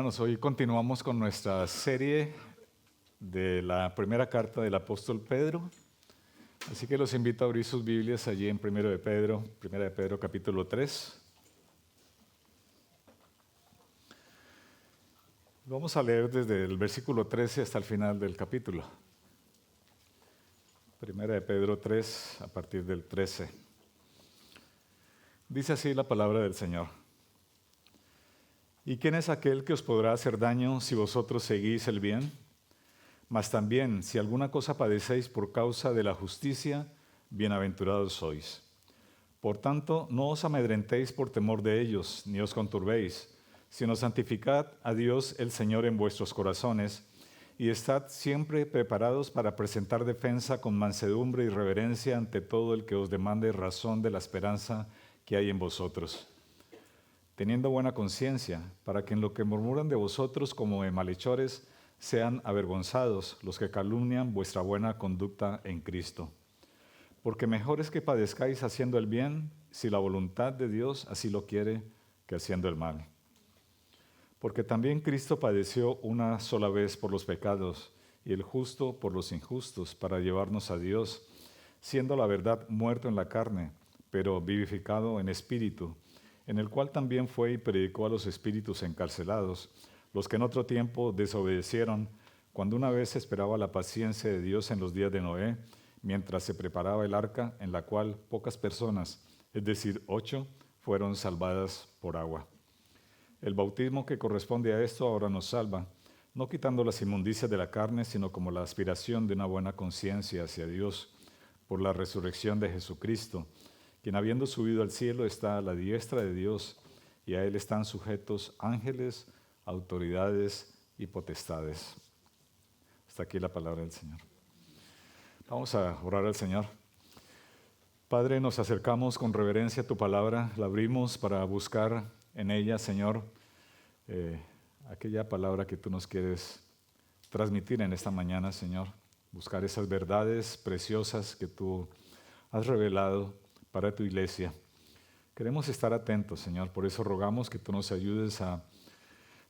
Hermanos, hoy continuamos con nuestra serie de la primera carta del apóstol Pedro. Así que los invito a abrir sus Biblias allí en Primera de Pedro capítulo 3. Vamos a leer desde el versículo 13 hasta el final del capítulo. Primera de Pedro 3, a partir del 13. Dice así la palabra del Señor. ¿Y quién es aquel que os podrá hacer daño si vosotros seguís el bien? Mas también, si alguna cosa padecéis por causa de la justicia, bienaventurados sois. Por tanto, no os amedrentéis por temor de ellos, ni os conturbéis, sino santificad a Dios el Señor en vuestros corazones, y estad siempre preparados para presentar defensa con mansedumbre y reverencia ante todo el que os demande razón de la esperanza que hay en vosotros, teniendo buena conciencia, para que en lo que murmuran de vosotros como de malhechores sean avergonzados los que calumnian vuestra buena conducta en Cristo. Porque mejor es que padezcáis haciendo el bien, si la voluntad de Dios así lo quiere, que haciendo el mal. Porque también Cristo padeció una sola vez por los pecados, y el justo por los injustos, para llevarnos a Dios, siendo la verdad muerto en la carne, pero vivificado en espíritu, en el cual también fue y predicó a los espíritus encarcelados, los que en otro tiempo desobedecieron, cuando una vez esperaba la paciencia de Dios en los días de Noé, mientras se preparaba el arca, en la cual pocas personas, es decir, 8, fueron salvadas por agua. El bautismo que corresponde a esto ahora nos salva, no quitando las inmundicias de la carne, sino como la aspiración de una buena conciencia hacia Dios, por la resurrección de Jesucristo, quien habiendo subido al cielo está a la diestra de Dios, y a él están sujetos ángeles, autoridades y potestades. Hasta aquí la palabra del Señor. Vamos a orar al Señor. Padre, nos acercamos con reverencia a tu palabra, la abrimos para buscar en ella, Señor, aquella palabra que tú nos quieres transmitir en esta mañana, Señor. Buscar esas verdades preciosas que tú has revelado para tu iglesia. Queremos estar atentos, Señor, por eso rogamos que tú nos ayudes a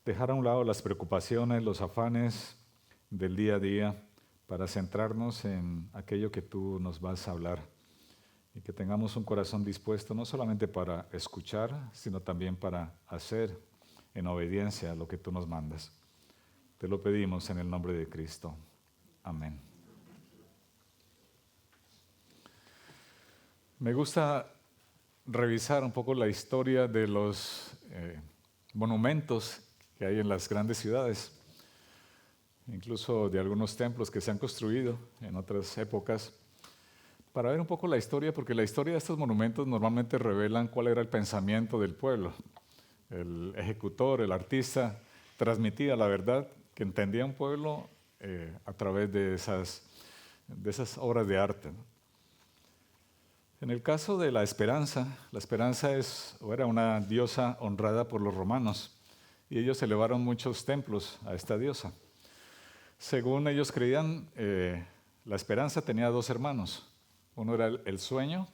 dejar a un lado las preocupaciones, los afanes del día a día, para centrarnos en aquello que tú nos vas a hablar y que tengamos un corazón dispuesto no solamente para escuchar, sino también para hacer en obediencia a lo que tú nos mandas. Te lo pedimos en el nombre de Cristo. Amén. Me gusta revisar un poco la historia de los monumentos que hay en las grandes ciudades, incluso de algunos templos que se han construido en otras épocas, para ver un poco la historia, porque la historia de estos monumentos normalmente revelan cuál era el pensamiento del pueblo. El ejecutor, el artista, transmitía la verdad que entendía un pueblo a través de esas obras de arte, ¿no? En el caso de la esperanza era una diosa honrada por los romanos, y ellos elevaron muchos templos a esta diosa. Según ellos creían, la esperanza tenía dos hermanos. Uno era el sueño,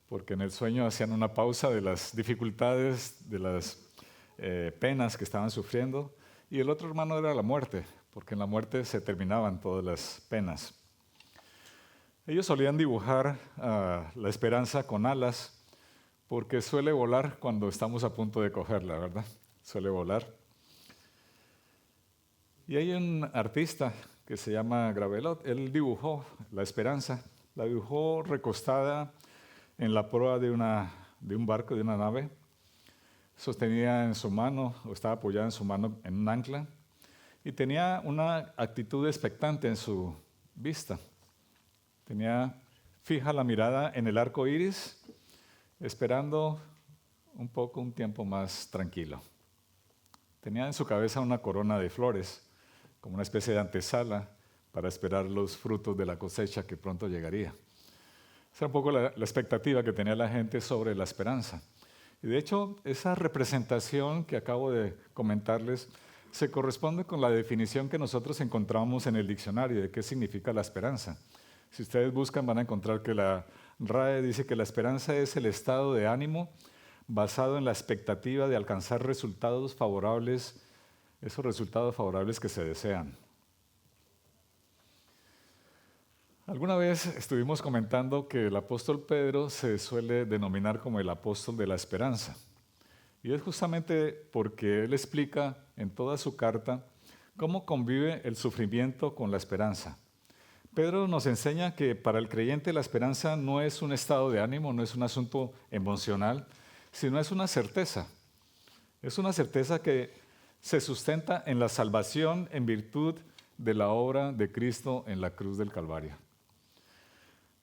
porque en el sueño hacían una pausa de las dificultades, de las penas que estaban sufriendo, y el otro hermano era la muerte, porque en la muerte se terminaban todas las penas. Ellos solían dibujar la esperanza con alas, porque suele volar cuando estamos a punto de cogerla, ¿verdad? Suele volar. Y hay un artista que se llama Gravelot. Él dibujó la esperanza, la dibujó recostada en la proa de un barco, de una nave. Sostenía en su mano, o estaba apoyada en su mano en un ancla, y tenía una actitud expectante en su vista. Tenía fija la mirada en el arco iris, esperando un tiempo más tranquilo. Tenía en su cabeza una corona de flores, como una especie de antesala para esperar los frutos de la cosecha que pronto llegaría. Esa era un poco la expectativa que tenía la gente sobre la esperanza. Y de hecho, esa representación que acabo de comentarles se corresponde con la definición que nosotros encontramos en el diccionario de qué significa la esperanza. Si ustedes buscan, van a encontrar que la RAE dice que la esperanza es el estado de ánimo basado en la expectativa de alcanzar resultados favorables esos resultados favorables que se desean. Alguna vez estuvimos comentando que el apóstol Pedro se suele denominar como el apóstol de la esperanza. Y es justamente porque él explica en toda su carta cómo convive el sufrimiento con la esperanza. Pedro nos enseña que para el creyente la esperanza no es un estado de ánimo, no es un asunto emocional, sino es una certeza. Es una certeza que se sustenta en la salvación en virtud de la obra de Cristo en la cruz del Calvario.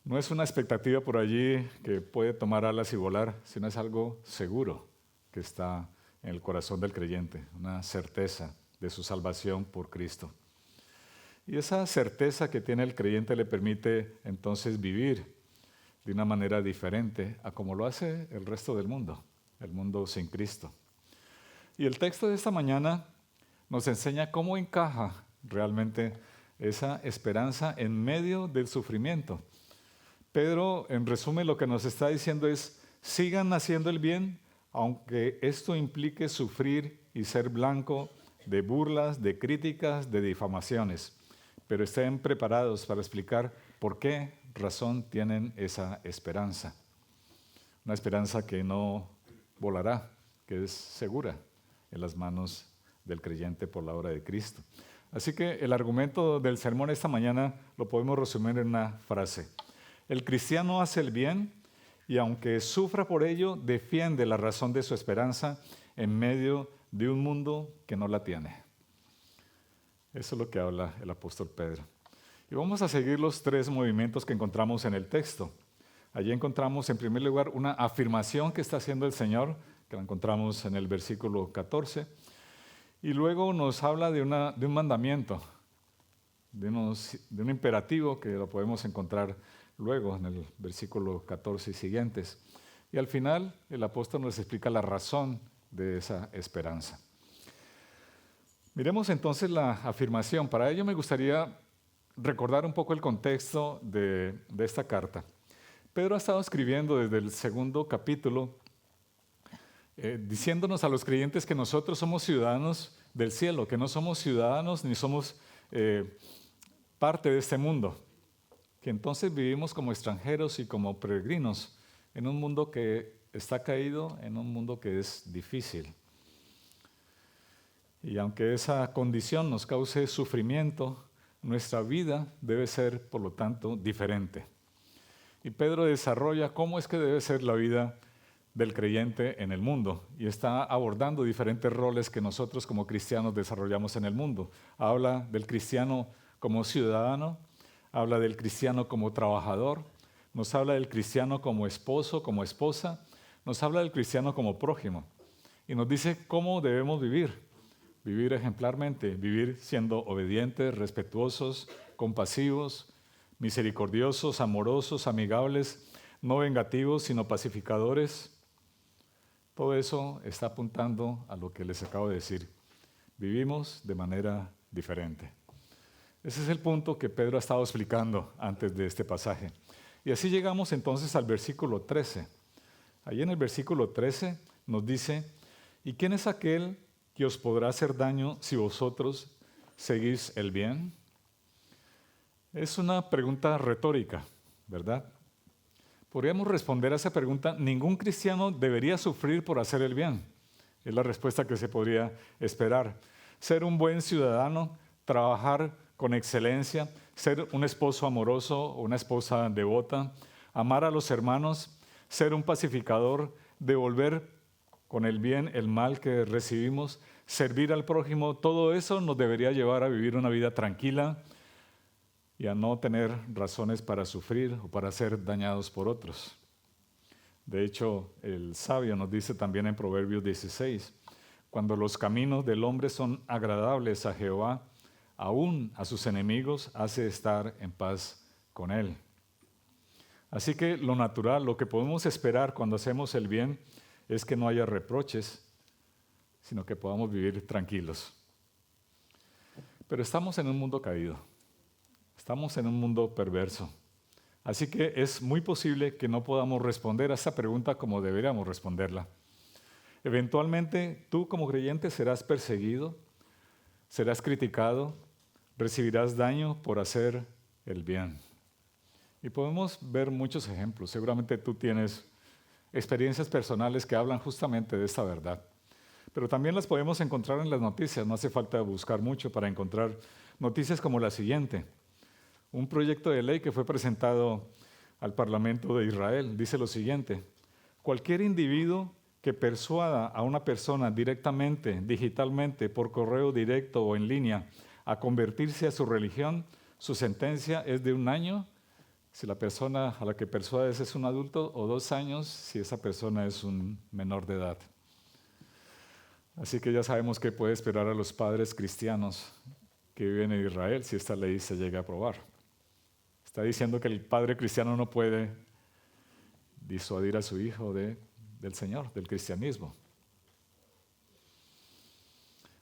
No es una expectativa por allí que puede tomar alas y volar, sino es algo seguro que está en el corazón del creyente, una certeza de su salvación por Cristo. Y esa certeza que tiene el creyente le permite entonces vivir de una manera diferente a como lo hace el resto del mundo, el mundo sin Cristo. Y el texto de esta mañana nos enseña cómo encaja realmente esa esperanza en medio del sufrimiento. Pedro, en resumen, lo que nos está diciendo es, sigan haciendo el bien, aunque esto implique sufrir y ser blanco de burlas, de críticas, de difamaciones. Pero estén preparados para explicar por qué razón tienen esa esperanza. Una esperanza que no volará, que es segura en las manos del creyente por la obra de Cristo. Así que el argumento del sermón esta mañana lo podemos resumir en una frase. El cristiano hace el bien y aunque sufra por ello, defiende la razón de su esperanza en medio de un mundo que no la tiene. Eso es lo que habla el apóstol Pedro. Y vamos a seguir los tres movimientos que encontramos en el texto. Allí encontramos en primer lugar una afirmación que está haciendo el Señor, que la encontramos en el versículo 14. Y luego nos habla de un mandamiento, de un imperativo que lo podemos encontrar luego en el versículo 14 y siguientes. Y al final el apóstol nos explica la razón de esa esperanza. Miremos entonces la afirmación. Para ello me gustaría recordar un poco el contexto de esta carta. Pedro ha estado escribiendo desde el segundo capítulo, diciéndonos a los creyentes que nosotros somos ciudadanos del cielo, que no somos ciudadanos ni somos parte de este mundo, que entonces vivimos como extranjeros y como peregrinos en un mundo que está caído, en un mundo que es difícil. Y aunque esa condición nos cause sufrimiento, nuestra vida debe ser, por lo tanto, diferente. Y Pedro desarrolla cómo es que debe ser la vida del creyente en el mundo y está abordando diferentes roles que nosotros como cristianos desarrollamos en el mundo. Habla del cristiano como ciudadano, habla del cristiano como trabajador, nos habla del cristiano como esposo, como esposa, nos habla del cristiano como prójimo y nos dice cómo debemos vivir. Vivir ejemplarmente, vivir siendo obedientes, respetuosos, compasivos, misericordiosos, amorosos, amigables, no vengativos, sino pacificadores. Todo eso está apuntando a lo que les acabo de decir. Vivimos de manera diferente. Ese es el punto que Pedro ha estado explicando antes de este pasaje. Y así llegamos entonces al versículo 13. Allí en el versículo 13 nos dice, ¿y quién es aquel que os podrá hacer daño si vosotros seguís el bien? Es una pregunta retórica, ¿verdad? Podríamos responder a esa pregunta, ningún cristiano debería sufrir por hacer el bien. Es la respuesta que se podría esperar. Ser un buen ciudadano, trabajar con excelencia, ser un esposo amoroso o una esposa devota, amar a los hermanos, ser un pacificador, devolver con el bien el mal que recibimos, servir al prójimo, todo eso nos debería llevar a vivir una vida tranquila y a no tener razones para sufrir o para ser dañados por otros. De hecho, el sabio nos dice también en Proverbios 16, cuando los caminos del hombre son agradables a Jehová, aún a sus enemigos hace estar en paz con él. Así que lo natural, lo que podemos esperar cuando hacemos el bien, es que no haya reproches, sino que podamos vivir tranquilos. Pero estamos en un mundo caído, estamos en un mundo perverso, así que es muy posible que no podamos responder a esta pregunta como deberíamos responderla. Eventualmente, tú como creyente serás perseguido, serás criticado, recibirás daño por hacer el bien. Y podemos ver muchos ejemplos. Seguramente tú tienes experiencias personales que hablan justamente de esta verdad. Pero también las podemos encontrar en las noticias. No hace falta buscar mucho para encontrar noticias como la siguiente. Un proyecto de ley que fue presentado al Parlamento de Israel dice lo siguiente: cualquier individuo que persuada a una persona directamente, digitalmente, por correo directo o en línea, a convertirse a su religión, su sentencia es de 1 año, si la persona a la que persuades es un adulto, o 2 años, si esa persona es un menor de edad. Así que ya sabemos qué puede esperar a los padres cristianos que viven en Israel si esta ley se llega a aprobar. Está diciendo que el padre cristiano no puede disuadir a su hijo del Señor, del cristianismo.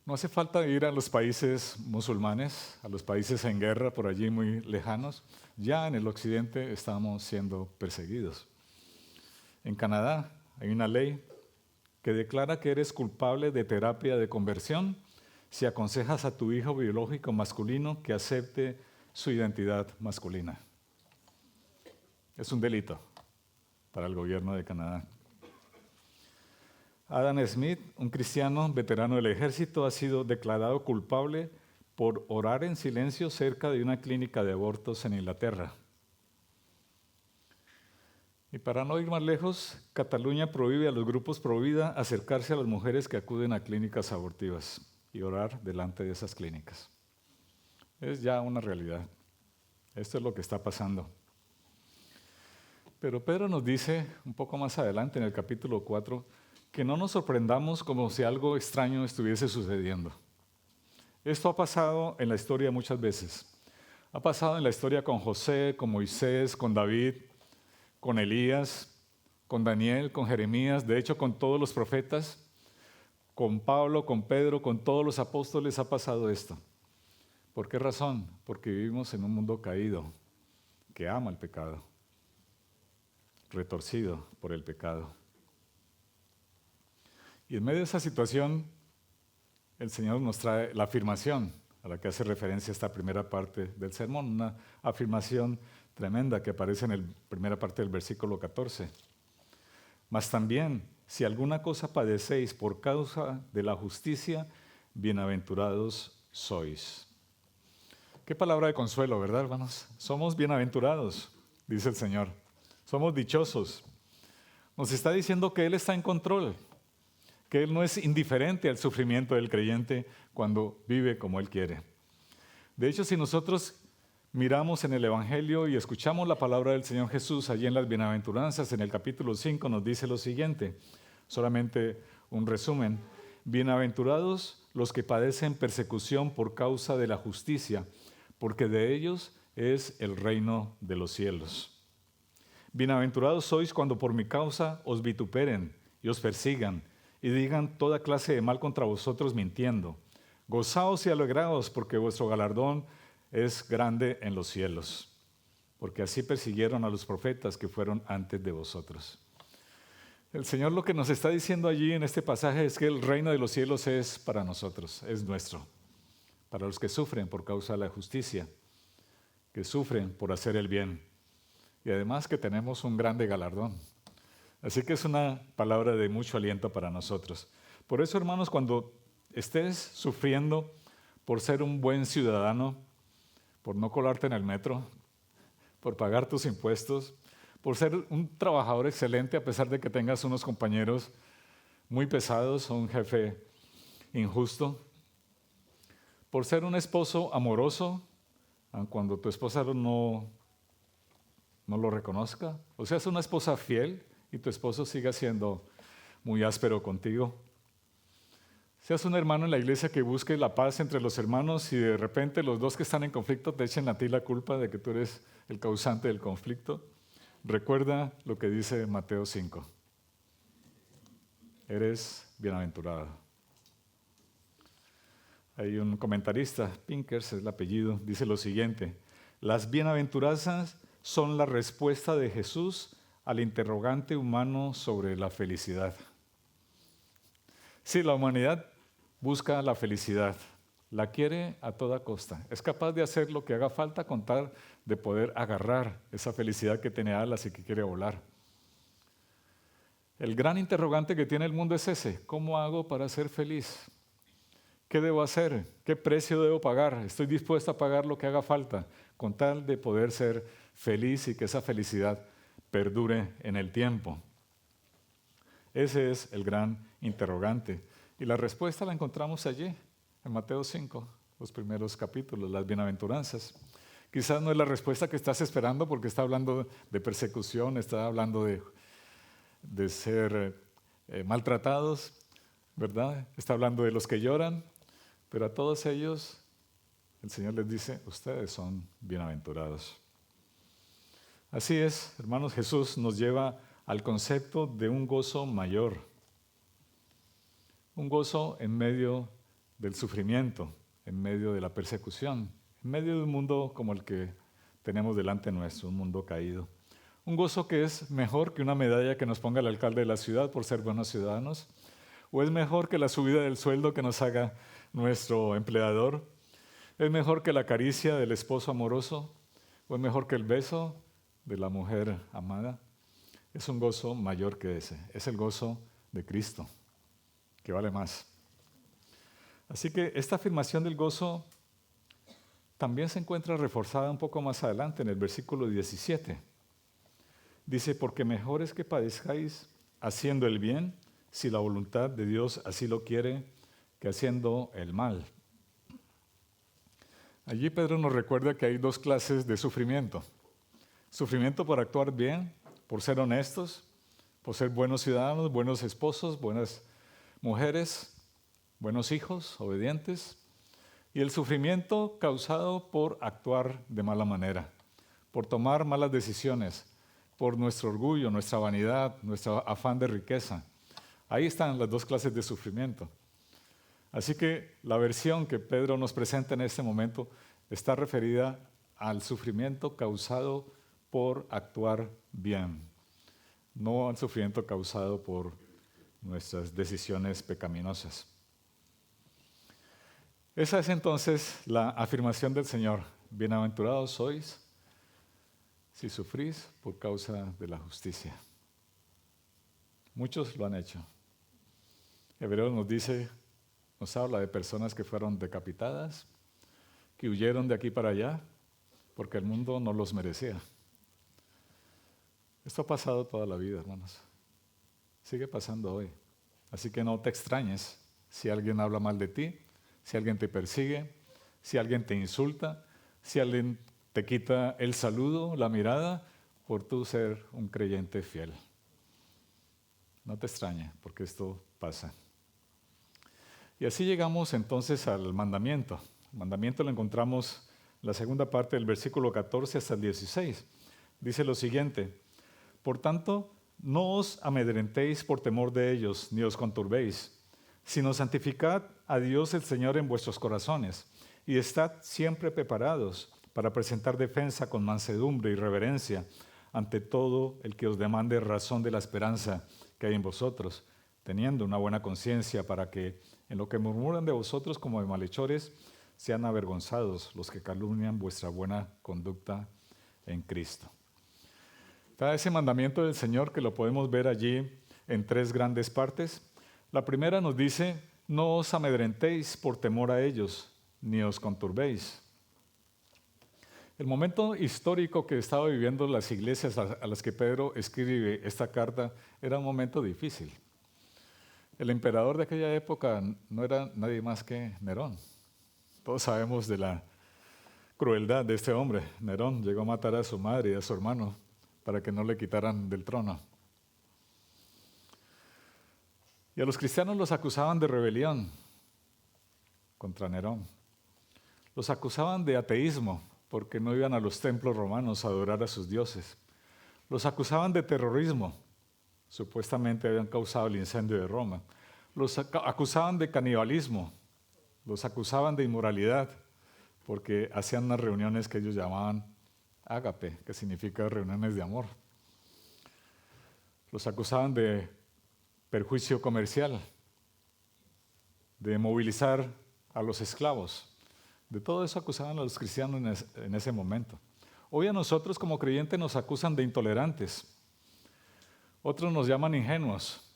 No hace falta ir a los países musulmanes, a los países en guerra por allí muy lejanos. Ya en el occidente estamos siendo perseguidos. En Canadá hay una ley que declara que eres culpable de terapia de conversión si aconsejas a tu hijo biológico masculino que acepte su identidad masculina. Es un delito para el gobierno de Canadá. Adam Smith, un cristiano veterano del ejército, ha sido declarado culpable por orar en silencio cerca de una clínica de abortos en Inglaterra. Y para no ir más lejos, Cataluña prohíbe a los grupos pro vida acercarse a las mujeres que acuden a clínicas abortivas y orar delante de esas clínicas. Es ya una realidad. Esto es lo que está pasando. Pero Pedro nos dice un poco más adelante en el capítulo 4 que no nos sorprendamos como si algo extraño estuviese sucediendo. Esto ha pasado en la historia muchas veces. Ha pasado en la historia con José, con Moisés, con David, con Elías, con Daniel, con Jeremías, de hecho con todos los profetas, con Pablo, con Pedro, con todos los apóstoles ha pasado esto. ¿Por qué razón? Porque vivimos en un mundo caído, que ama el pecado, retorcido por el pecado. Y en medio de esa situación, el Señor nos trae la afirmación a la que hace referencia esta primera parte del sermón, una afirmación tremenda que aparece en la primera parte del versículo 14. Mas también, si alguna cosa padecéis por causa de la justicia, bienaventurados sois. Qué palabra de consuelo, ¿verdad, hermanos? Somos bienaventurados, dice el Señor. Somos dichosos. Nos está diciendo que Él está en control, que Él no es indiferente al sufrimiento del creyente cuando vive como Él quiere. De hecho, si nosotros miramos en el Evangelio y escuchamos la palabra del Señor Jesús allí en las Bienaventuranzas, en el capítulo 5 nos dice lo siguiente, solamente un resumen: bienaventurados los que padecen persecución por causa de la justicia, porque de ellos es el reino de los cielos. Bienaventurados sois cuando por mi causa os vituperen y os persigan y digan toda clase de mal contra vosotros mintiendo. Gozaos y alegraos, porque vuestro galardón es grande en los cielos, porque así persiguieron a los profetas que fueron antes de vosotros. El Señor lo que nos está diciendo allí en este pasaje es que el reino de los cielos es para nosotros, es nuestro, para los que sufren por causa de la justicia, que sufren por hacer el bien, y además que tenemos un grande galardón. Así que es una palabra de mucho aliento para nosotros. Por eso, hermanos, cuando estés sufriendo por ser un buen ciudadano, por no colarte en el metro, por pagar tus impuestos, por ser un trabajador excelente a pesar de que tengas unos compañeros muy pesados o un jefe injusto, por ser un esposo amoroso, cuando tu esposa no lo reconozca, o seas una esposa fiel y tu esposo siga siendo muy áspero contigo. Seas un hermano en la iglesia que busque la paz entre los hermanos y de repente los dos que están en conflicto te echen a ti la culpa de que tú eres el causante del conflicto. Recuerda lo que dice Mateo 5. Eres bienaventurado. Hay un comentarista, Pinkers es el apellido, dice lo siguiente: las bienaventuranzas son la respuesta de Jesús al interrogante humano sobre la felicidad. Sí, la humanidad busca la felicidad, La quiere a toda costa. Es capaz de hacer lo que haga falta con tal de poder agarrar esa felicidad que tiene alas y que quiere volar. El gran interrogante que tiene el mundo es ese: ¿cómo hago para ser feliz? ¿Qué debo hacer? ¿Qué precio debo pagar? Estoy dispuesto a pagar lo que haga falta con tal de poder ser feliz y que esa felicidad perdure en el tiempo. Ese es el gran interrogante. Y la respuesta la encontramos allí, en Mateo 5, los primeros capítulos, las bienaventuranzas. Quizás no es la respuesta que estás esperando porque está hablando de persecución, está hablando de ser maltratados, ¿verdad? Está hablando de los que lloran, pero a todos ellos el Señor les dice: ustedes son bienaventurados. Así es, hermanos, Jesús nos lleva al concepto de un gozo mayor, un gozo en medio del sufrimiento, en medio de la persecución, en medio de un mundo como el que tenemos delante nuestro, un mundo caído. Un gozo que es mejor que una medalla que nos ponga el alcalde de la ciudad por ser buenos ciudadanos, o es mejor que la subida del sueldo que nos haga nuestro empleador, es mejor que la caricia del esposo amoroso, o es mejor que el beso de la mujer amada. Es un gozo mayor que ese, es el gozo de Cristo, que vale más. Así que esta afirmación del gozo también se encuentra reforzada un poco más adelante en el versículo 17. Dice: porque mejor es que padezcáis haciendo el bien, si la voluntad de Dios así lo quiere, que haciendo el mal. Allí Pedro nos recuerda que hay dos clases de sufrimiento. Sufrimiento por actuar bien, por ser honestos, por ser buenos ciudadanos, buenos esposos, buenas mujeres, buenos hijos, obedientes. Y el sufrimiento causado por actuar de mala manera, por tomar malas decisiones, por nuestro orgullo, nuestra vanidad, nuestro afán de riqueza. Ahí están las dos clases de sufrimiento. Así que la versión que Pedro nos presenta en este momento está referida al sufrimiento causado por actuar bien, no al sufrimiento causado por nuestras decisiones pecaminosas. Esa es entonces la afirmación del Señor: bienaventurados sois si sufrís por causa de la justicia. Muchos lo han hecho. Hebreos nos habla de personas que fueron decapitadas, que huyeron de aquí para allá, porque el mundo no los merecía. Esto ha pasado toda la vida, hermanos. Sigue pasando hoy. Así que no te extrañes si alguien habla mal de ti, si alguien te persigue, si alguien te insulta, si alguien te quita el saludo, la mirada, por tú ser un creyente fiel. No te extrañes, porque esto pasa. Y así llegamos entonces al mandamiento. El mandamiento lo encontramos en la segunda parte del versículo 14 hasta el 16. Dice lo siguiente: por tanto, no os amedrentéis por temor de ellos, ni os conturbéis, sino santificad a Dios el Señor en vuestros corazones, y estad siempre preparados para presentar defensa con mansedumbre y reverencia ante todo el que os demande razón de la esperanza que hay en vosotros, teniendo una buena conciencia, para que en lo que murmuran de vosotros como de malhechores, sean avergonzados los que calumnian vuestra buena conducta en Cristo. Está ese mandamiento del Señor que lo podemos ver allí en tres grandes partes. La primera nos dice: no os amedrentéis por temor a ellos, ni os conturbéis. El momento histórico que estaba viviendo las iglesias a las que Pedro escribe esta carta era un momento difícil. El emperador de aquella época no era nadie más que Nerón. Todos sabemos de la crueldad de este hombre. Nerón llegó a matar a su madre y a su hermano para que no le quitaran del trono. Y a los cristianos los acusaban de rebelión contra Nerón. Los acusaban de ateísmo porque no iban a los templos romanos a adorar a sus dioses. Los acusaban de terrorismo. Supuestamente habían causado el incendio de Roma. Los acusaban de canibalismo. Los acusaban de inmoralidad porque hacían unas reuniones que ellos llamaban ágape, que significa reuniones de amor. Los acusaban de perjuicio comercial, de movilizar a los esclavos. De todo eso acusaban a los cristianos en ese momento. Hoy a nosotros como creyentes nos acusan de intolerantes. Otros nos llaman ingenuos.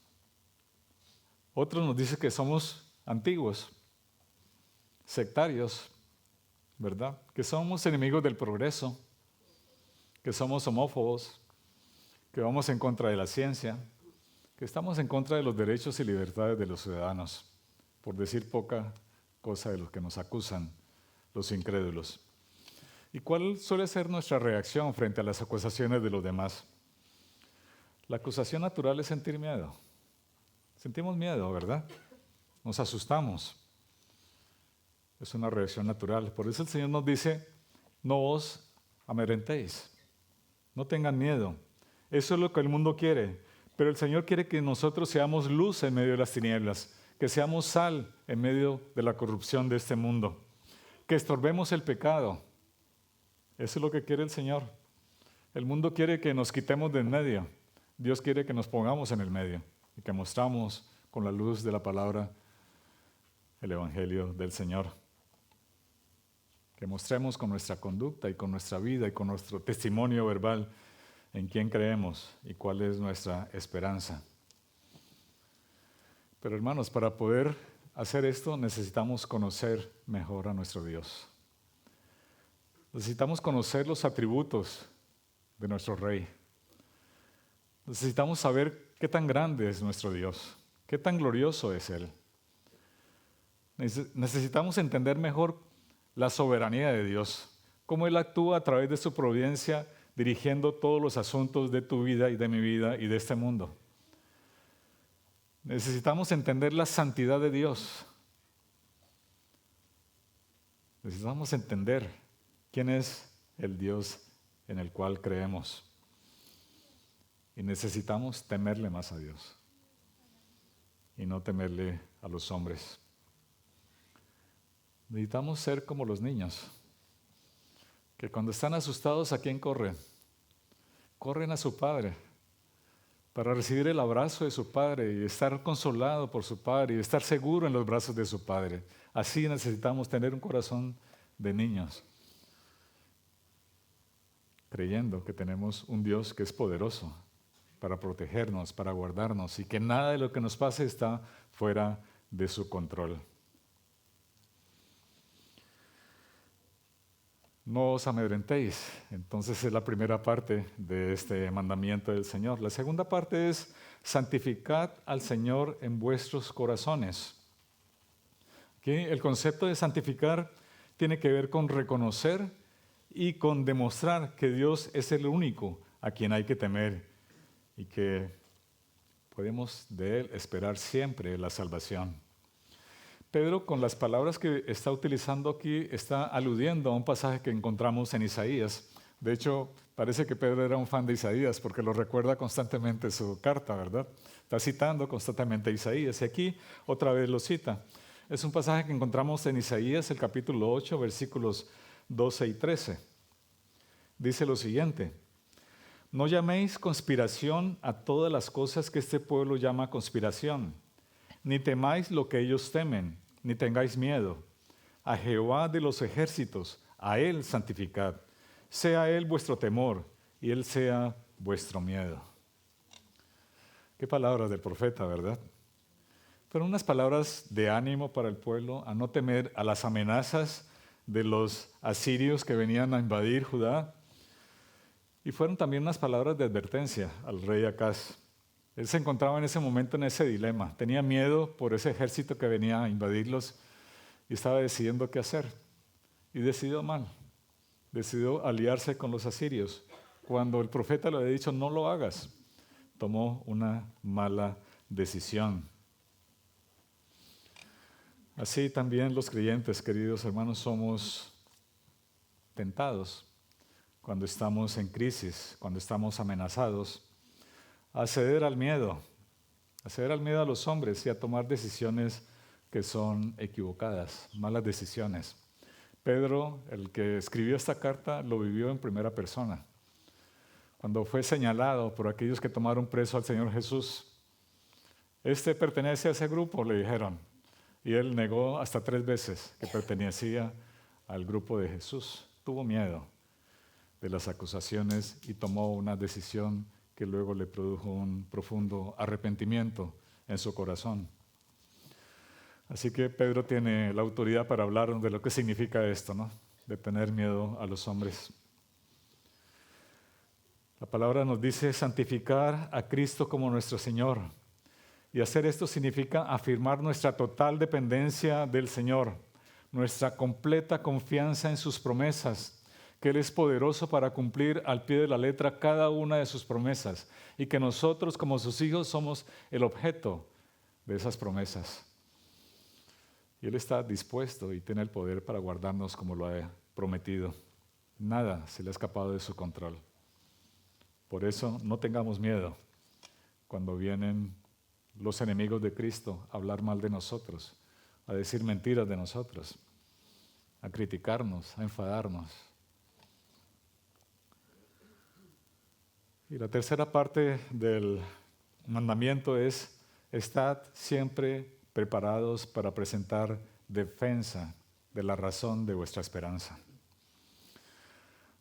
Otros nos dicen que somos antiguos, sectarios, ¿verdad? Que somos enemigos del progreso, que somos homófobos, que vamos en contra de la ciencia, que estamos en contra de los derechos y libertades de los ciudadanos, por decir poca cosa de los que nos acusan los incrédulos. ¿Y cuál suele ser nuestra reacción frente a las acusaciones de los demás? La acusación natural es sentir miedo. Sentimos miedo, ¿verdad? Nos asustamos. Es una reacción natural. Por eso el Señor nos dice, no os amedrentéis, no tengan miedo. Eso es lo que el mundo quiere. Pero el Señor quiere que nosotros seamos luz en medio de las tinieblas, que seamos sal en medio de la corrupción de este mundo, que estorbemos el pecado. Eso es lo que quiere el Señor. El mundo quiere que nos quitemos de en medio. Dios quiere que nos pongamos en el medio y que mostramos con la luz de la palabra el Evangelio del Señor. Que mostremos con nuestra conducta y con nuestra vida y con nuestro testimonio verbal en quién creemos y cuál es nuestra esperanza. Pero hermanos, para poder hacer esto necesitamos conocer mejor a nuestro Dios. Necesitamos conocer los atributos de nuestro Rey. Necesitamos saber qué tan grande es nuestro Dios, qué tan glorioso es Él. Necesitamos entender mejor la soberanía de Dios, cómo Él actúa a través de su providencia, dirigiendo todos los asuntos de tu vida y de mi vida y de este mundo. Necesitamos entender la santidad de Dios. Necesitamos entender quién es el Dios en el cual creemos. Y necesitamos temerle más a Dios y no temerle a los hombres. Necesitamos ser como los niños, que cuando están asustados, ¿a quién corren? Corren a su padre para recibir el abrazo de su padre y estar consolado por su padre y estar seguro en los brazos de su padre. Así necesitamos tener un corazón de niños, creyendo que tenemos un Dios que es poderoso para protegernos, para guardarnos y que nada de lo que nos pase está fuera de su control. No os amedrentéis. Entonces es la primera parte de este mandamiento del Señor. La segunda parte es santificad al Señor en vuestros corazones. Aquí el concepto de santificar tiene que ver con reconocer y con demostrar que Dios es el único a quien hay que temer y que podemos de Él esperar siempre la salvación. Pedro, con las palabras que está utilizando aquí, está aludiendo a un pasaje que encontramos en Isaías. De hecho, parece que Pedro era un fan de Isaías porque lo recuerda constantemente en su carta, ¿verdad? Está citando constantemente a Isaías y aquí otra vez lo cita. Es un pasaje que encontramos en Isaías, el capítulo 8, versículos 12 y 13. Dice lo siguiente: no llaméis conspiración a todas las cosas que este pueblo llama conspiración, ni temáis lo que ellos temen, ni tengáis miedo. A Jehová de los ejércitos, a Él santificad. Sea Él vuestro temor, y Él sea vuestro miedo. Qué palabras del profeta, ¿verdad? Fueron unas palabras de ánimo para el pueblo, a no temer a las amenazas de los asirios que venían a invadir Judá. Y fueron también unas palabras de advertencia al rey Acaz. Él se encontraba en ese momento en ese dilema. Tenía miedo por ese ejército que venía a invadirlos y estaba decidiendo qué hacer. Y decidió mal. Decidió aliarse con los asirios. Cuando el profeta le había dicho, no lo hagas, tomó una mala decisión. Así también los creyentes, queridos hermanos, somos tentados cuando estamos en crisis, cuando estamos amenazados, a ceder al miedo a los hombres y a tomar decisiones que son equivocadas, malas decisiones. Pedro, el que escribió esta carta, lo vivió en primera persona. Cuando fue señalado por aquellos que tomaron preso al Señor Jesús, este pertenece a ese grupo, le dijeron. Y él negó hasta 3 veces que pertenecía al grupo de Jesús. Tuvo miedo de las acusaciones y tomó una decisión que luego le produjo un profundo arrepentimiento en su corazón. Así que Pedro tiene la autoridad para hablar de lo que significa esto, ¿no? De tener miedo a los hombres. La palabra nos dice santificar a Cristo como nuestro Señor. Y hacer esto significa afirmar nuestra total dependencia del Señor, nuestra completa confianza en sus promesas, que Él es poderoso para cumplir al pie de la letra cada una de sus promesas y que nosotros como sus hijos somos el objeto de esas promesas. Y Él está dispuesto y tiene el poder para guardarnos como lo ha prometido. Nada se le ha escapado de su control. Por eso no tengamos miedo cuando vienen los enemigos de Cristo a hablar mal de nosotros, a decir mentiras de nosotros, a criticarnos, a enfadarnos. Y la tercera parte del mandamiento es: estad siempre preparados para presentar defensa de la razón de vuestra esperanza.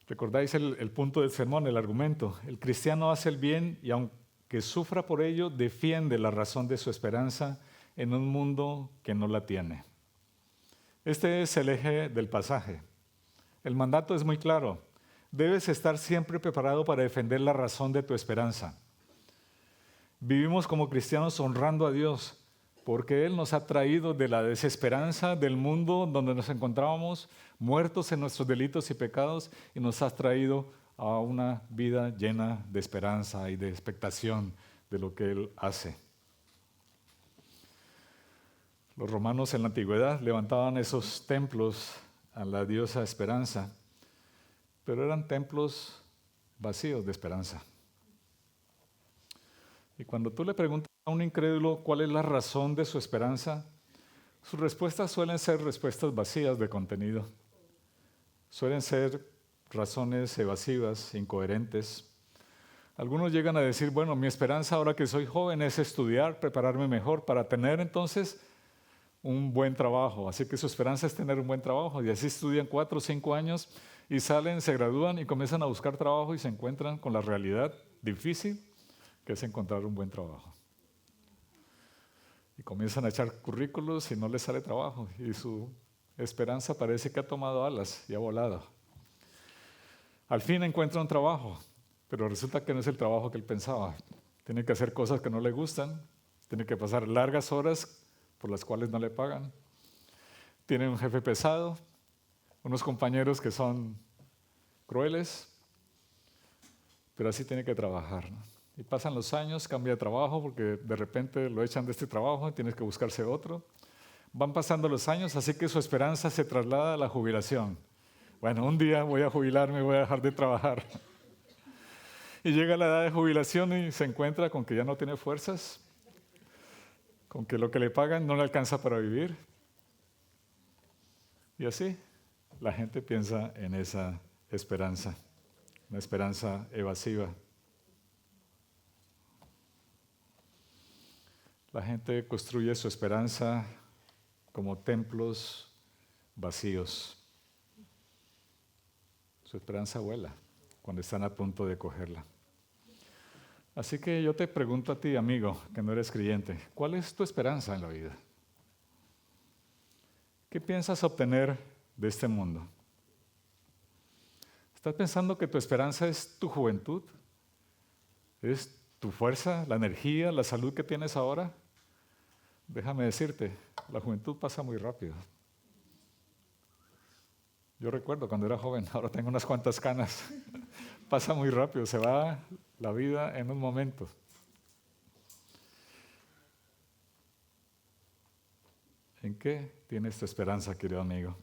¿Recordáis el punto del sermón, el argumento? El cristiano hace el bien y aunque sufra por ello, defiende la razón de su esperanza en un mundo que no la tiene. Este es el eje del pasaje. El mandato es muy claro. Debes estar siempre preparado para defender la razón de tu esperanza. Vivimos como cristianos honrando a Dios, porque Él nos ha traído de la desesperanza del mundo donde nos encontrábamos, muertos en nuestros delitos y pecados, y nos ha traído a una vida llena de esperanza y de expectación de lo que Él hace. Los romanos en la antigüedad levantaban esos templos a la diosa Esperanza, pero eran templos vacíos de esperanza. Y cuando tú le preguntas a un incrédulo cuál es la razón de su esperanza, sus respuestas suelen ser respuestas vacías de contenido. Suelen ser razones evasivas, incoherentes. Algunos llegan a decir, bueno, mi esperanza ahora que soy joven es estudiar, prepararme mejor para tener entonces un buen trabajo. Así que su esperanza es tener un buen trabajo. Y así estudian 4 o 5 años y salen, se gradúan y comienzan a buscar trabajo y se encuentran con la realidad difícil que es encontrar un buen trabajo. Y comienzan a echar currículos y no les sale trabajo. Y su esperanza parece que ha tomado alas y ha volado. Al fin encuentra un trabajo, pero resulta que no es el trabajo que él pensaba. Tiene que hacer cosas que no le gustan, tiene que pasar largas horas por las cuales no le pagan. Tiene un jefe pesado, unos compañeros que son crueles, pero así tiene que trabajar, ¿no? Y pasan los años, cambia de trabajo porque de repente lo echan de este trabajo y tienes que buscarse otro. Van pasando los años, así que su esperanza se traslada a la jubilación. Bueno, un día voy a jubilarme, voy a dejar de trabajar. Y llega la edad de jubilación y se encuentra con que ya no tiene fuerzas, con que lo que le pagan no le alcanza para vivir. Y así la gente piensa en esa esperanza, una esperanza evasiva. La gente construye su esperanza como templos vacíos. Su esperanza vuela cuando están a punto de cogerla. Así que yo te pregunto a ti, amigo, que no eres creyente, ¿cuál es tu esperanza en la vida? ¿Qué piensas obtener de este mundo? ¿Estás pensando que tu esperanza es tu juventud? ¿Es tu fuerza, la energía, la salud que tienes ahora? Déjame decirte, la juventud pasa muy rápido. Yo recuerdo cuando era joven, ahora tengo unas cuantas canas. Pasa muy rápido, se va la vida en un momento. ¿En qué tienes tu esperanza, querido amigo?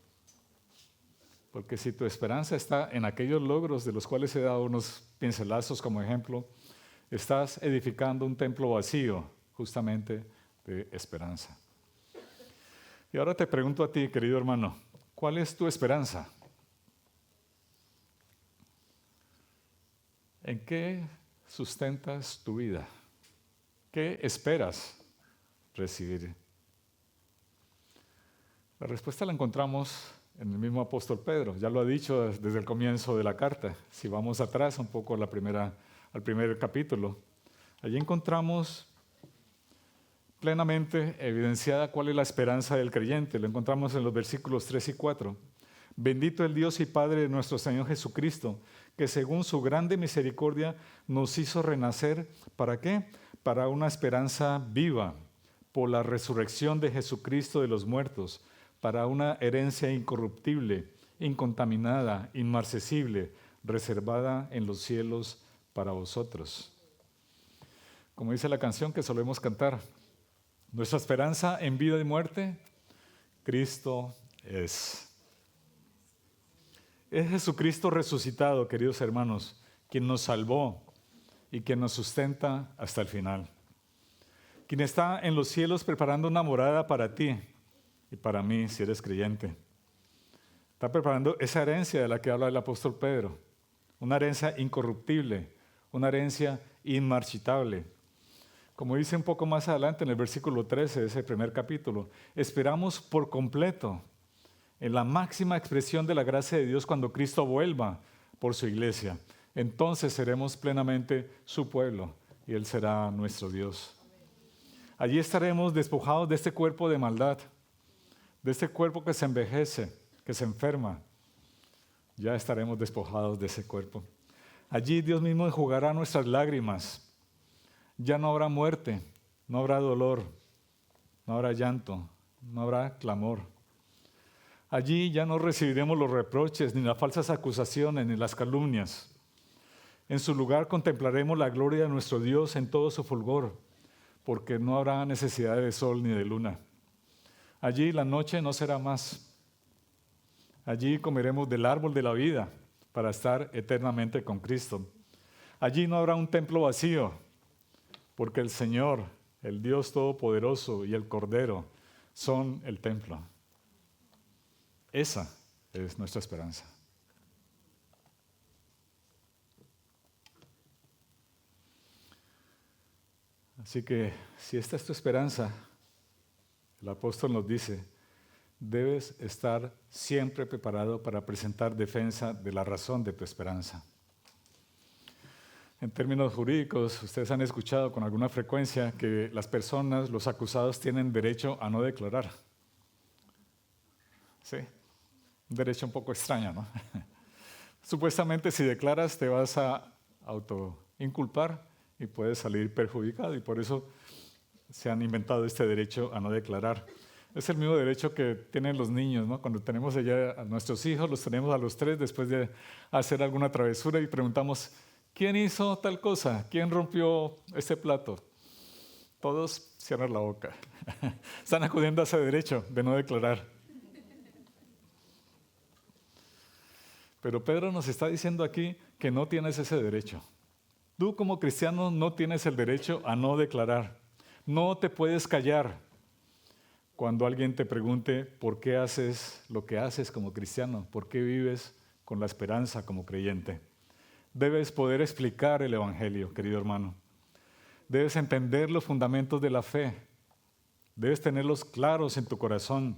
Porque si tu esperanza está en aquellos logros de los cuales he dado unos pincelazos como ejemplo, estás edificando un templo vacío, justamente de esperanza. Y ahora te pregunto a ti, querido hermano, ¿cuál es tu esperanza? ¿En qué sustentas tu vida? ¿Qué esperas recibir? La respuesta la encontramos en el mismo apóstol Pedro. Ya lo ha dicho desde el comienzo de la carta. Si vamos atrás un poco al primer capítulo, allí encontramos plenamente evidenciada cuál es la esperanza del creyente. Lo encontramos en los versículos 3 y 4. Bendito el Dios y Padre de nuestro Señor Jesucristo, que según su grande misericordia nos hizo renacer. ¿Para qué? Para una esperanza viva, por la resurrección de Jesucristo de los muertos, para una herencia incorruptible, incontaminada, inmarcesible, reservada en los cielos para vosotros. Como dice la canción que solemos cantar, nuestra esperanza en vida y muerte, Cristo es. Es Jesucristo resucitado, queridos hermanos, quien nos salvó y quien nos sustenta hasta el final. Quien está en los cielos preparando una morada para ti y para mí, si eres creyente. Está preparando esa herencia de la que habla el apóstol Pedro. Una herencia incorruptible, una herencia inmarchitable. Como dice un poco más adelante en el versículo 13 de ese primer capítulo, esperamos por completo en la máxima expresión de la gracia de Dios cuando Cristo vuelva por su iglesia. Entonces seremos plenamente su pueblo y Él será nuestro Dios. Allí estaremos despojados de este cuerpo de maldad, de este cuerpo que se envejece, que se enferma. Ya estaremos despojados de ese cuerpo. Allí Dios mismo enjugará nuestras lágrimas. Ya no habrá muerte, no habrá dolor, no habrá llanto, no habrá clamor. Allí ya no recibiremos los reproches, ni las falsas acusaciones, ni las calumnias. En su lugar contemplaremos la gloria de nuestro Dios en todo su fulgor, porque no habrá necesidad de sol ni de luna. Allí la noche no será más. Allí comeremos del árbol de la vida para estar eternamente con Cristo. Allí no habrá un templo vacío, porque el Señor, el Dios Todopoderoso y el Cordero son el templo. Esa es nuestra esperanza. Así que si esta es tu esperanza, el apóstol nos dice, debes estar siempre preparado para presentar defensa de la razón de tu esperanza. En términos jurídicos, ustedes han escuchado con alguna frecuencia que las personas, los acusados, tienen derecho a no declarar. ¿Sí? Un derecho un poco extraño, ¿no? Supuestamente si declaras te vas a autoinculpar y puedes salir perjudicado y por eso se han inventado este derecho a no declarar. Es el mismo derecho que tienen los niños, ¿no? Cuando tenemos allá a nuestros hijos, los tenemos a los 3 después de hacer alguna travesura y preguntamos, ¿quién hizo tal cosa? ¿Quién rompió este plato? Todos cierran la boca. Están acudiendo a ese derecho de no declarar. Pero Pedro nos está diciendo aquí que no tienes ese derecho. Tú como cristiano no tienes el derecho a no declarar. No te puedes callar cuando alguien te pregunte por qué haces lo que haces como cristiano, por qué vives con la esperanza como creyente. Debes poder explicar el Evangelio, querido hermano. Debes entender los fundamentos de la fe. Debes tenerlos claros en tu corazón.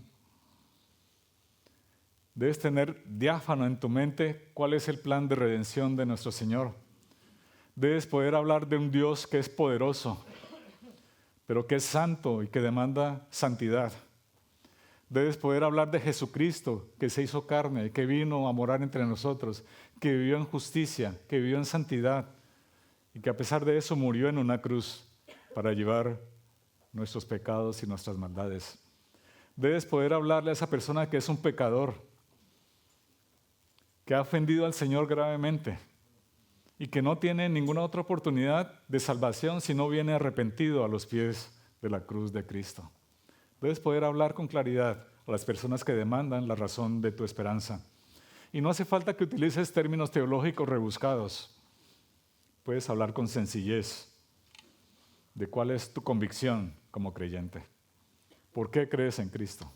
Debes tener diáfano en tu mente cuál es el plan de redención de nuestro Señor. Debes poder hablar de un Dios que es poderoso, pero que es santo y que demanda santidad. Debes poder hablar de Jesucristo, que se hizo carne, que vino a morar entre nosotros, que vivió en justicia, que vivió en santidad y que a pesar de eso murió en una cruz para llevar nuestros pecados y nuestras maldades. Debes poder hablarle a esa persona que es un pecador, que ha ofendido al Señor gravemente y que no tiene ninguna otra oportunidad de salvación si no viene arrepentido a los pies de la cruz de Cristo. Debes poder hablar con claridad a las personas que demandan la razón de tu esperanza. Y no hace falta que utilices términos teológicos rebuscados. Puedes hablar con sencillez de cuál es tu convicción como creyente. ¿Por qué crees en Cristo?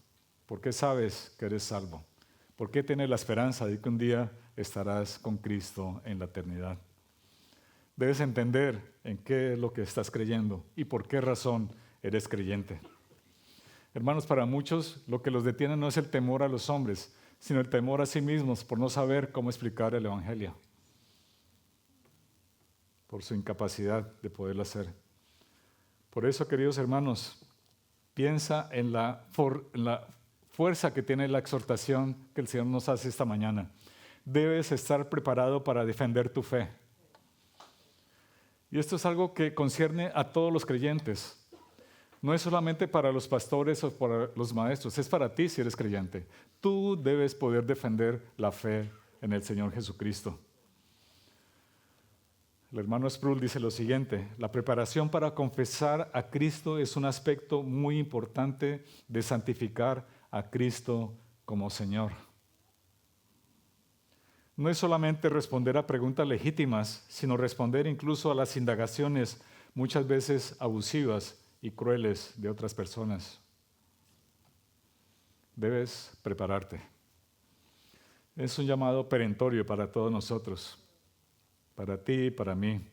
¿Por qué sabes que eres salvo? ¿Por qué tienes la esperanza de que un día estarás con Cristo en la eternidad? Debes entender en qué es lo que estás creyendo y por qué razón eres creyente. Hermanos, para muchos lo que los detiene no es el temor a los hombres, sino el temor a sí mismos por no saber cómo explicar el Evangelio, por su incapacidad de poderlo hacer. Por eso, queridos hermanos, piensa en la fuerza que tiene la exhortación que el Señor nos hace esta mañana. Debes estar preparado para defender tu fe. Y esto es algo que concierne a todos los creyentes. No es solamente para los pastores o para los maestros, es para ti si eres creyente. Tú debes poder defender la fe en el Señor Jesucristo. El hermano Sproul dice lo siguiente: la preparación para confesar a Cristo es un aspecto muy importante de santificar a Cristo como Señor. No es solamente responder a preguntas legítimas, sino responder incluso a las indagaciones muchas veces abusivas y crueles de otras personas. Debes prepararte. Es un llamado perentorio para todos nosotros, para ti y para mí.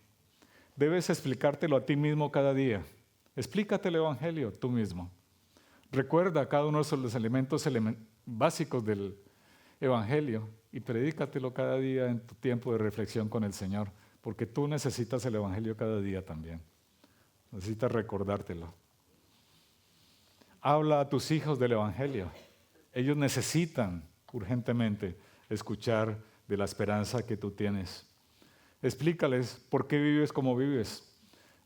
Debes explicártelo a ti mismo cada día. Explícate el Evangelio tú mismo. Recuerda cada uno de los elementos básicos del Evangelio y predícatelo cada día en tu tiempo de reflexión con el Señor, porque tú necesitas el Evangelio cada día también. Necesitas recordártelo. Habla a tus hijos del Evangelio. Ellos necesitan urgentemente escuchar de la esperanza que tú tienes. Explícales por qué vives como vives.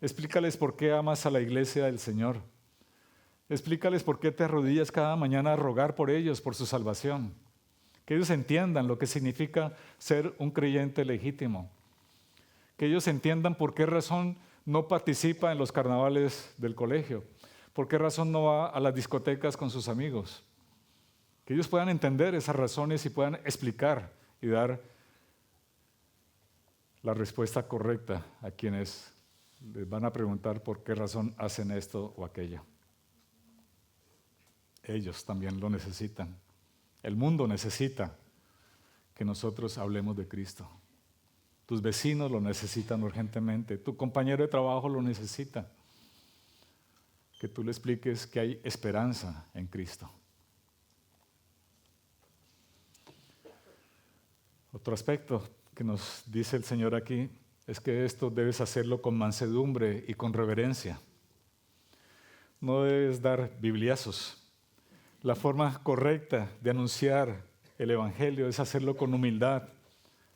Explícales por qué amas a la iglesia del Señor. Explícales por qué te arrodillas cada mañana a rogar por ellos, por su salvación. Que ellos entiendan lo que significa ser un creyente legítimo. Que ellos entiendan por qué razón no participa en los carnavales del colegio. Por qué razón no va a las discotecas con sus amigos. Que ellos puedan entender esas razones y puedan explicar y dar la respuesta correcta a quienes les van a preguntar por qué razón hacen esto o aquello. Ellos también lo necesitan. El mundo necesita que nosotros hablemos de Cristo. Tus vecinos lo necesitan urgentemente. Tu compañero de trabajo lo necesita. Que tú le expliques que hay esperanza en Cristo. Otro aspecto que nos dice el Señor aquí es que esto debes hacerlo con mansedumbre y con reverencia. No debes dar bibliazos. La forma correcta de anunciar el Evangelio es hacerlo con humildad,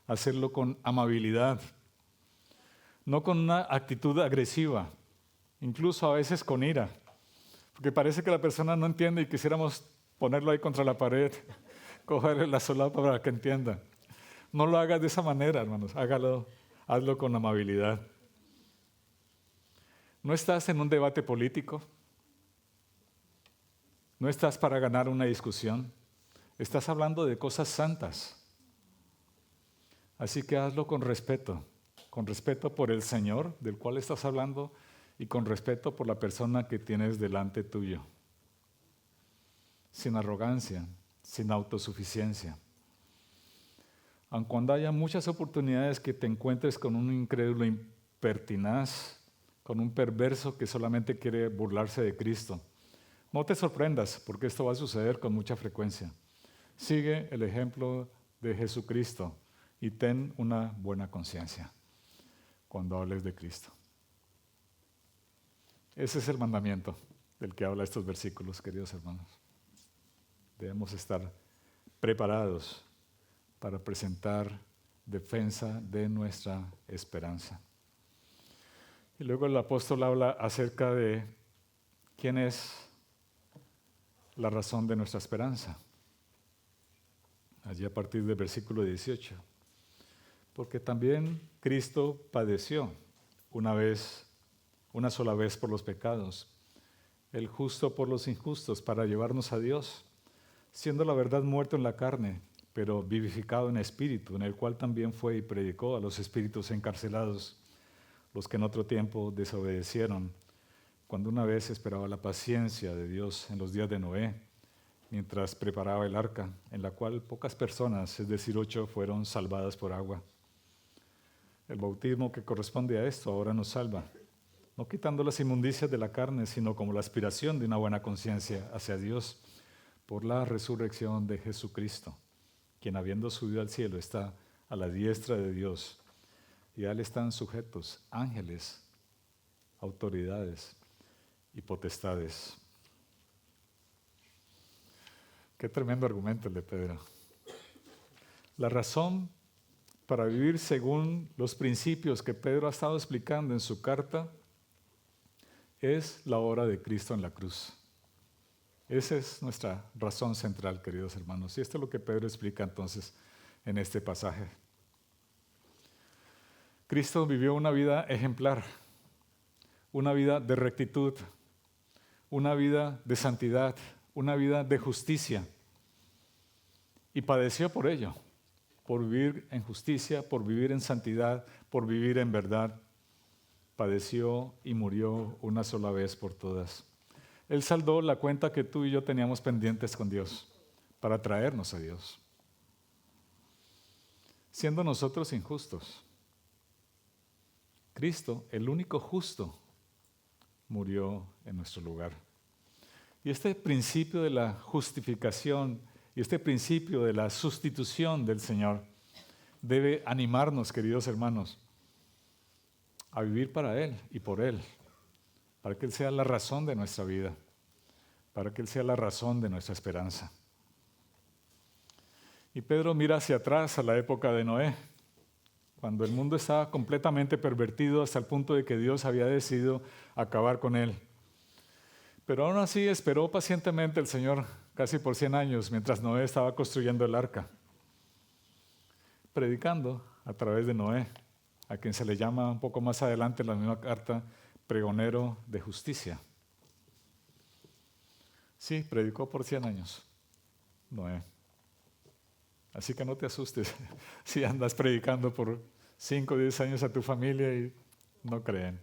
hacerlo con amabilidad, no con una actitud agresiva, incluso a veces con ira, porque parece que la persona no entiende y quisiéramos ponerlo ahí contra la pared, cogerle la solapa para que entienda. No lo hagas de esa manera, hermanos, hazlo con amabilidad. No estás en un debate político, no estás para ganar una discusión, estás hablando de cosas santas. Así que hazlo con respeto por el Señor del cual estás hablando y con respeto por la persona que tienes delante tuyo. Sin arrogancia, sin autosuficiencia. Aun cuando haya muchas oportunidades que te encuentres con un incrédulo impertinaz, con un perverso que solamente quiere burlarse de Cristo, no te sorprendas, porque esto va a suceder con mucha frecuencia. Sigue el ejemplo de Jesucristo y ten una buena conciencia cuando hables de Cristo. Ese es el mandamiento del que habla estos versículos, queridos hermanos. Debemos estar preparados para presentar defensa de nuestra esperanza. Y luego el apóstol habla acerca de quién es la razón de nuestra esperanza. Allí a partir del versículo 18. Porque también Cristo padeció una sola vez por los pecados, el justo por los injustos, para llevarnos a Dios, siendo la verdad muerto en la carne, pero vivificado en espíritu, en el cual también fue y predicó a los espíritus encarcelados, los que en otro tiempo desobedecieron, cuando una vez esperaba la paciencia de Dios en los días de Noé, mientras preparaba el arca, en la cual pocas personas, es decir, 8, fueron salvadas por agua. El bautismo que corresponde a esto ahora nos salva, no quitando las inmundicias de la carne, sino como la aspiración de una buena conciencia hacia Dios por la resurrección de Jesucristo, quien habiendo subido al cielo está a la diestra de Dios, y a él están sujetos ángeles, autoridades y potestades. Qué tremendo argumento el de Pedro. La razón para vivir según los principios que Pedro ha estado explicando en su carta es la obra de Cristo en la cruz. Esa es nuestra razón central, queridos hermanos. Y esto es lo que Pedro explica entonces en este pasaje. Cristo vivió una vida ejemplar, una vida de rectitud, una vida de santidad, una vida de justicia. Y padeció por ello, por vivir en justicia, por vivir en santidad, por vivir en verdad. Padeció y murió una sola vez por todas. Él saldó la cuenta que tú y yo teníamos pendientes con Dios para traernos a Dios, siendo nosotros injustos. Cristo, el único justo, murió en nuestro lugar. Y este principio de la justificación y este principio de la sustitución del Señor debe animarnos, queridos hermanos, a vivir para Él y por Él, para que Él sea la razón de nuestra vida, para que Él sea la razón de nuestra esperanza. Y Pedro mira hacia atrás a la época de Noé, cuando el mundo estaba completamente pervertido hasta el punto de que Dios había decidido acabar con él. Pero aún así esperó pacientemente el Señor casi por 100 años mientras Noé estaba construyendo el arca, predicando a través de Noé, a quien se le llama un poco más adelante en la misma carta, pregonero de justicia. Sí, predicó por 100 años, Noé. Así que no te asustes si andas predicando por 5 o 10 años a tu familia y no creen.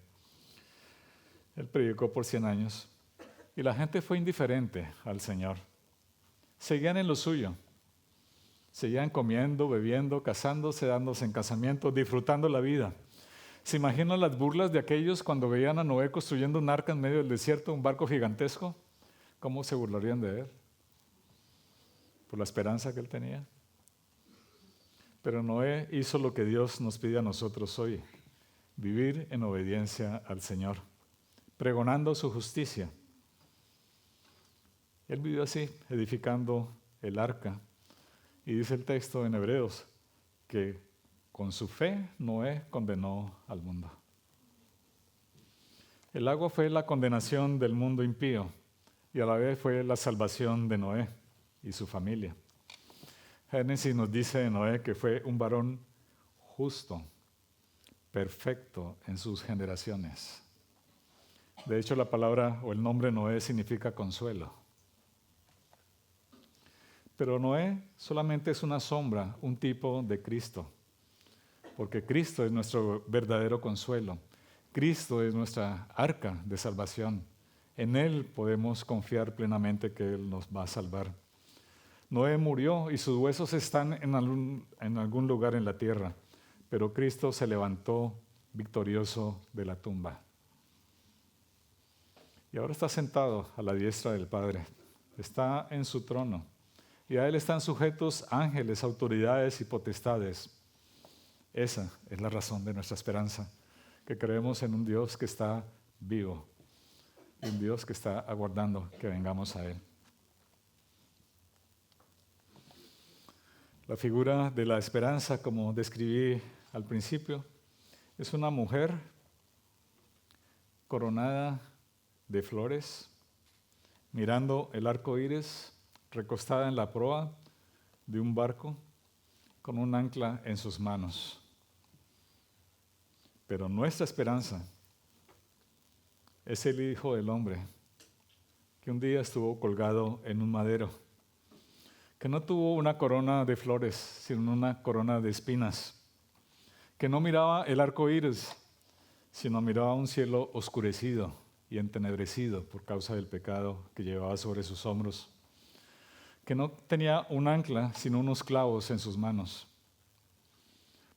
Él predicó por 100 años y la gente fue indiferente al Señor. Seguían en lo suyo. Seguían comiendo, bebiendo, casándose, dándose en casamiento, disfrutando la vida. ¿Se imaginan las burlas de aquellos cuando veían a Noé construyendo un arca en medio del desierto, un barco gigantesco? ¿Cómo se burlarían de él? Por la esperanza que él tenía. Pero Noé hizo lo que Dios nos pide a nosotros hoy, vivir en obediencia al Señor, pregonando su justicia. Él vivió así, edificando el arca. Y dice el texto en Hebreos que con su fe Noé condenó al mundo. El agua fue la condenación del mundo impío y a la vez fue la salvación de Noé y su familia. Génesis nos dice de Noé que fue un varón justo, perfecto en sus generaciones. De hecho, la palabra o el nombre Noé significa consuelo. Pero Noé solamente es una sombra, un tipo de Cristo, porque Cristo es nuestro verdadero consuelo. Cristo es nuestra arca de salvación. En Él podemos confiar plenamente que Él nos va a salvar. Noé murió y sus huesos están en algún lugar en la tierra, pero Cristo se levantó victorioso de la tumba. Y ahora está sentado a la diestra del Padre, está en su trono. Y a Él están sujetos ángeles, autoridades y potestades. Esa es la razón de nuestra esperanza, que creemos en un Dios que está vivo, y un Dios que está aguardando que vengamos a Él. La figura de la esperanza, como describí al principio, es una mujer coronada de flores, mirando el arco iris, recostada en la proa de un barco con un ancla en sus manos. Pero nuestra esperanza es el Hijo del Hombre, que un día estuvo colgado en un madero, que no tuvo una corona de flores, sino una corona de espinas, que no miraba el arco iris, sino miraba un cielo oscurecido y entenebrecido por causa del pecado que llevaba sobre sus hombros, que no tenía un ancla, sino unos clavos en sus manos.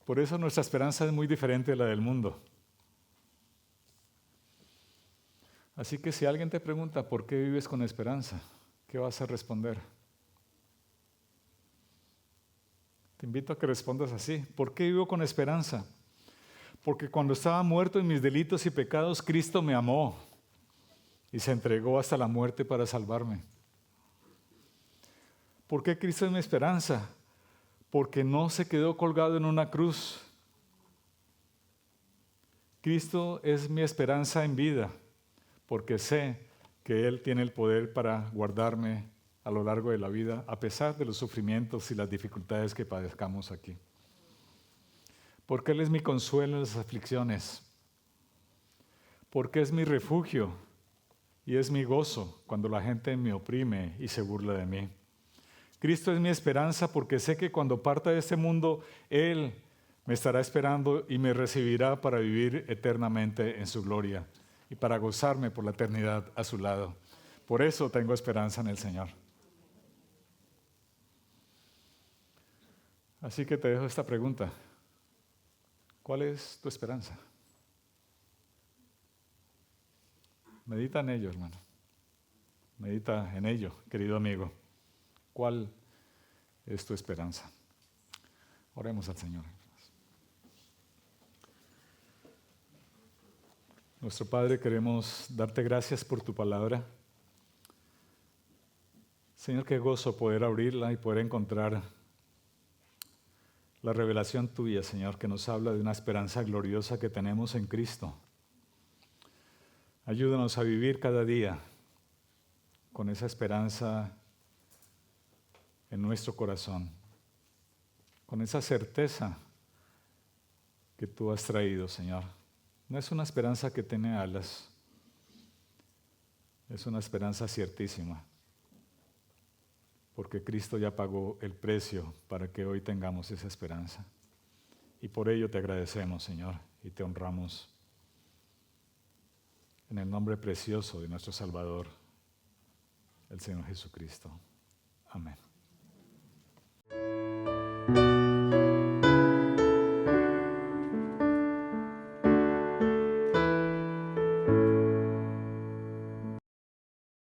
Por eso nuestra esperanza es muy diferente de la del mundo. Así que si alguien te pregunta ¿por qué vives con esperanza?, ¿qué vas a responder? Te invito a que respondas así. ¿Por qué vivo con esperanza? Porque cuando estaba muerto en mis delitos y pecados, Cristo me amó y se entregó hasta la muerte para salvarme. ¿Por qué Cristo es mi esperanza? Porque no se quedó colgado en una cruz. Cristo es mi esperanza en vida, porque sé que Él tiene el poder para guardarme a lo largo de la vida, a pesar de los sufrimientos y las dificultades que padezcamos aquí. Porque Él es mi consuelo en las aflicciones. Porque es mi refugio y es mi gozo cuando la gente me oprime y se burla de mí. Cristo es mi esperanza porque sé que cuando parta de este mundo, Él me estará esperando y me recibirá para vivir eternamente en su gloria y para gozarme por la eternidad a su lado. Por eso tengo esperanza en el Señor. Así que te dejo esta pregunta. ¿Cuál es tu esperanza? Medita en ello, hermano. Medita en ello, querido amigo. ¿Cuál es tu esperanza? Oremos al Señor. Nuestro Padre, queremos darte gracias por tu palabra. Señor, qué gozo poder abrirla y poder encontrar la revelación tuya, Señor, que nos habla de una esperanza gloriosa que tenemos en Cristo. Ayúdanos a vivir cada día con esa esperanza en nuestro corazón, con esa certeza que tú has traído, Señor. No es una esperanza que tiene alas, es una esperanza ciertísima, porque Cristo ya pagó el precio para que hoy tengamos esa esperanza. Y por ello te agradecemos, Señor, y te honramos en el nombre precioso de nuestro Salvador, el Señor Jesucristo. Amén.